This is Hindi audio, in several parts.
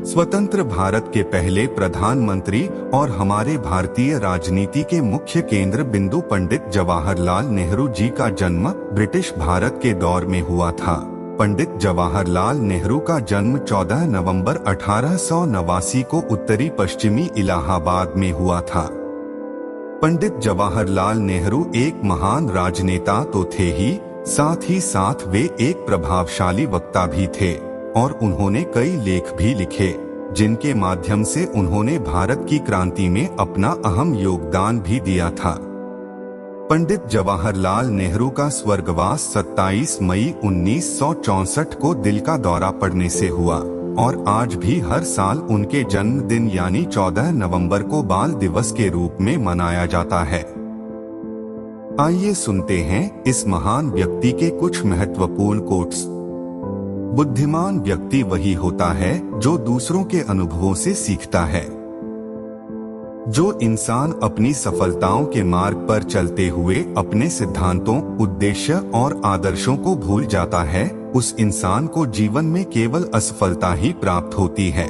स्वतंत्र भारत के पहले प्रधानमंत्री और हमारे भारतीय राजनीति के मुख्य केंद्र बिंदु पंडित जवाहरलाल नेहरू जी का जन्म ब्रिटिश भारत के दौर में हुआ था। पंडित जवाहरलाल नेहरू का जन्म 14 नवंबर 1889 को उत्तरी पश्चिमी इलाहाबाद में हुआ था। पंडित जवाहरलाल नेहरू एक महान राजनेता तो थे ही साथ वे एक प्रभावशाली वक्ता भी थे और उन्होंने कई लेख भी लिखे, जिनके माध्यम से उन्होंने भारत की क्रांति में अपना अहम योगदान भी दिया था। पंडित जवाहरलाल नेहरू का स्वर्गवास 27 मई 1964 को दिल का दौरा पड़ने से हुआ और आज भी हर साल उनके जन्मदिन यानी 14 नवंबर को बाल दिवस के रूप में मनाया जाता है। आइए सुनते हैं इस महान व्यक्ति के कुछ महत्वपूर्ण कोट्स। बुद्धिमान व्यक्ति वही होता है जो दूसरों के अनुभवों से सीखता है। जो इंसान अपनी सफलताओं के मार्ग पर चलते हुए अपने सिद्धांतों, उद्देश्य और आदर्शों को भूल जाता है, उस इंसान को जीवन में केवल असफलता ही प्राप्त होती है।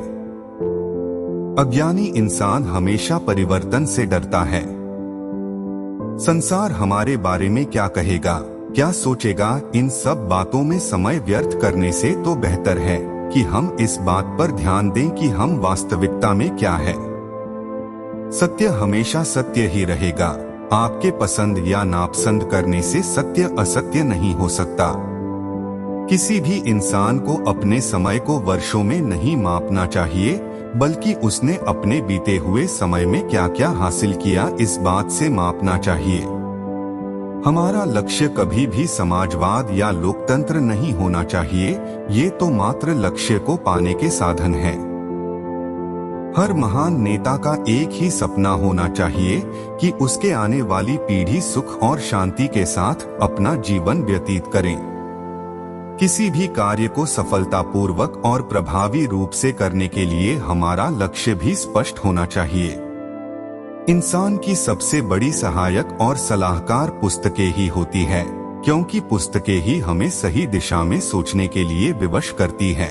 अज्ञानी इंसान हमेशा परिवर्तन से डरता है। संसार हमारे बारे में क्या कहेगा, क्या सोचेगा, इन सब बातों में समय व्यर्थ करने से तो बेहतर है कि हम इस बात पर ध्यान दें कि हम वास्तविकता में क्या है। सत्य हमेशा सत्य ही रहेगा। आपके पसंद या नापसंद करने से सत्य असत्य नहीं हो सकता। किसी भी इंसान को अपने समय को वर्षों में नहीं मापना चाहिए, बल्कि उसने अपने बीते हुए समय में क्या क्या हासिल किया इस बात से मापना चाहिए। हमारा लक्ष्य कभी भी समाजवाद या लोकतंत्र नहीं होना चाहिए, ये तो मात्र लक्ष्य को पाने के साधन हैं। हर महान नेता का एक ही सपना होना चाहिए कि उसके आने वाली पीढ़ी सुख और शांति के साथ अपना जीवन व्यतीत करें। किसी भी कार्य को सफलतापूर्वक और प्रभावी रूप से करने के लिए हमारा लक्ष्य भी स्पष्ट होना चाहिए। इंसान की सबसे बड़ी सहायक और सलाहकार पुस्तकें ही होती है, क्योंकि पुस्तकें ही हमें सही दिशा में सोचने के लिए विवश करती है।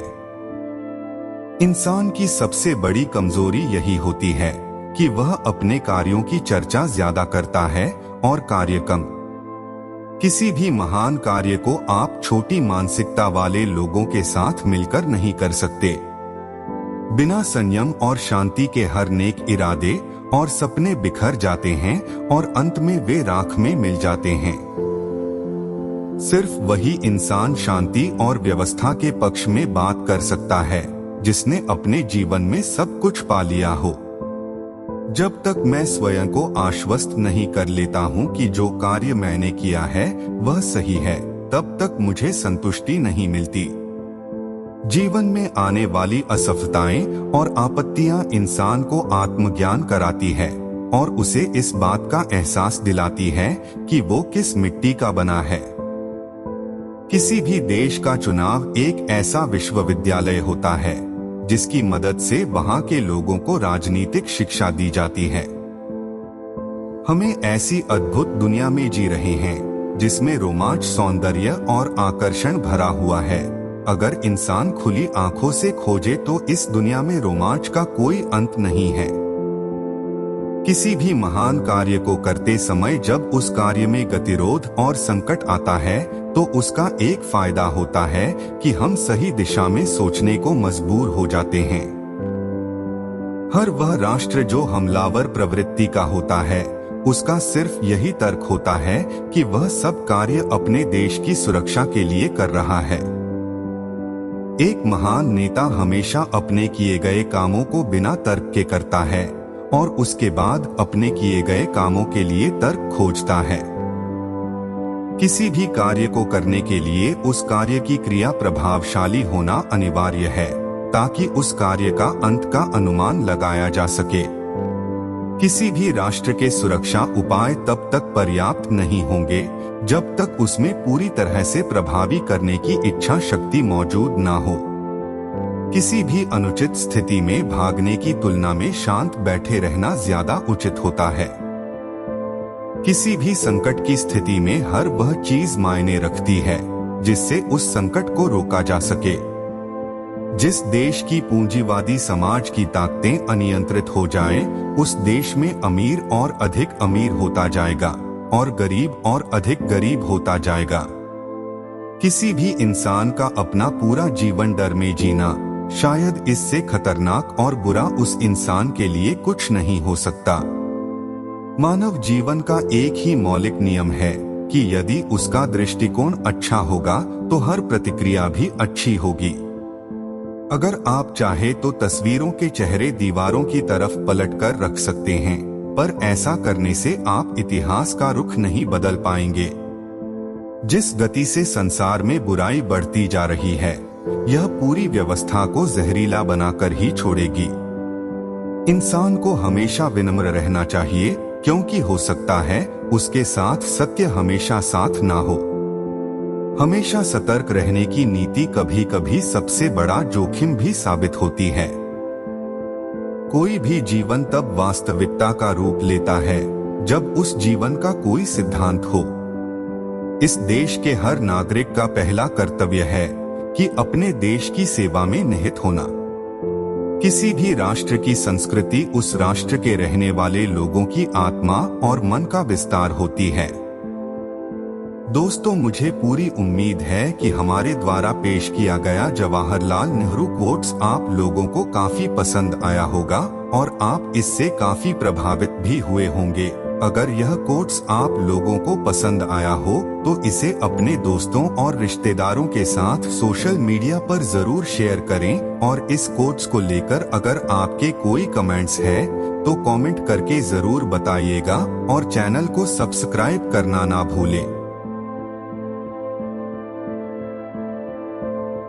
इंसान की सबसे बड़ी कमजोरी यही होती है कि वह अपने कार्यों की चर्चा ज्यादा करता है और कार्य कम। किसी भी महान कार्य को आप छोटी मानसिकता वाले लोगों के साथ मिलकर नहीं कर सकते। बिना संयम और शांति के हर नेक इरादे और सपने बिखर जाते हैं और अंत में वे राख में मिल जाते हैं। सिर्फ वही इंसान शांति और व्यवस्था के पक्ष में बात कर सकता है जिसने अपने जीवन में सब कुछ पा लिया हो। जब तक मैं स्वयं को आश्वस्त नहीं कर लेता हूँ कि जो कार्य मैंने किया है वह सही है, तब तक मुझे संतुष्टि नहीं मिलती। जीवन में आने वाली असफलताएं और आपत्तियां इंसान को आत्मज्ञान कराती है और उसे इस बात का एहसास दिलाती है कि वो किस मिट्टी का बना है। किसी भी देश का चुनाव एक ऐसा विश्वविद्यालय होता है जिसकी मदद से वहां के लोगों को राजनीतिक शिक्षा दी जाती है। हमें ऐसी अद्भुत दुनिया में जी रहे हैं जिसमें रोमांच, सौंदर्य और आकर्षण भरा हुआ है। अगर इंसान खुली आंखों से खोजे तो इस दुनिया में रोमांच का कोई अंत नहीं है। किसी भी महान कार्य को करते समय जब उस कार्य में गतिरोध और संकट आता है तो उसका एक फायदा होता है कि हम सही दिशा में सोचने को मजबूर हो जाते हैं। हर वह राष्ट्र जो हमलावर प्रवृत्ति का होता है, उसका सिर्फ यही तर्क होता है कि वह सब कार्य अपने देश की सुरक्षा के लिए कर रहा है। एक महान नेता हमेशा अपने किए गए कामों को बिना तर्क के करता है और उसके बाद अपने किए गए कामों के लिए तर्क खोजता है। किसी भी कार्य को करने के लिए उस कार्य की क्रिया प्रभावशाली होना अनिवार्य है ताकि उस कार्य का अंत का अनुमान लगाया जा सके। किसी भी राष्ट्र के सुरक्षा उपाय तब तक पर्याप्त नहीं होंगे जब तक उसमें पूरी तरह से प्रभावी करने की इच्छा शक्ति मौजूद ना हो। किसी भी अनुचित स्थिति में भागने की तुलना में शांत बैठे रहना ज्यादा उचित होता है। किसी भी संकट की स्थिति में हर वह चीज मायने रखती है जिससे उस संकट को रोका जा सके। जिस देश की पूंजीवादी समाज की ताकतें अनियंत्रित हो जाएं, उस देश में अमीर और अधिक अमीर होता जाएगा और गरीब और अधिक गरीब होता जाएगा। किसी भी इंसान का अपना पूरा जीवन डर में जीना शायद इससे खतरनाक और बुरा उस इंसान के लिए कुछ नहीं हो सकता। मानव जीवन का एक ही मौलिक नियम है कि यदि उसका दृष्टिकोण अच्छा होगा तो हर प्रतिक्रिया भी अच्छी होगी। अगर आप चाहे तो तस्वीरों के चेहरे दीवारों की तरफ पलटकर रख सकते हैं, पर ऐसा करने से आप इतिहास का रुख नहीं बदल पाएंगे। जिस गति से संसार में बुराई बढ़ती जा रही है, यह पूरी व्यवस्था को जहरीला बनाकर ही छोड़ेगी। इंसान को हमेशा विनम्र रहना चाहिए, क्योंकि हो सकता है उसके साथ सत्य हमेशा साथ ना हो। हमेशा सतर्क रहने की नीति कभी कभी सबसे बड़ा जोखिम भी साबित होती है। कोई भी जीवन तब वास्तविकता का रूप लेता है जब उस जीवन का कोई सिद्धांत हो। इस देश के हर नागरिक का पहला कर्तव्य है कि अपने देश की सेवा में निहित होना। किसी भी राष्ट्र की संस्कृति उस राष्ट्र के रहने वाले लोगों की आत्मा और मन का विस्तार होती है। दोस्तों, मुझे पूरी उम्मीद है कि हमारे द्वारा पेश किया गया जवाहरलाल नेहरू कोट्स आप लोगों को काफी पसंद आया होगा और आप इससे काफी प्रभावित भी हुए होंगे। अगर यह कोट्स आप लोगों को पसंद आया हो तो इसे अपने दोस्तों और रिश्तेदारों के साथ सोशल मीडिया पर जरूर शेयर करें और इस कोट्स को लेकर अगर आपके कोई कमेंट्स है तो कमेंट करके जरूर बताइएगा और चैनल को सब्सक्राइब करना ना भूलें।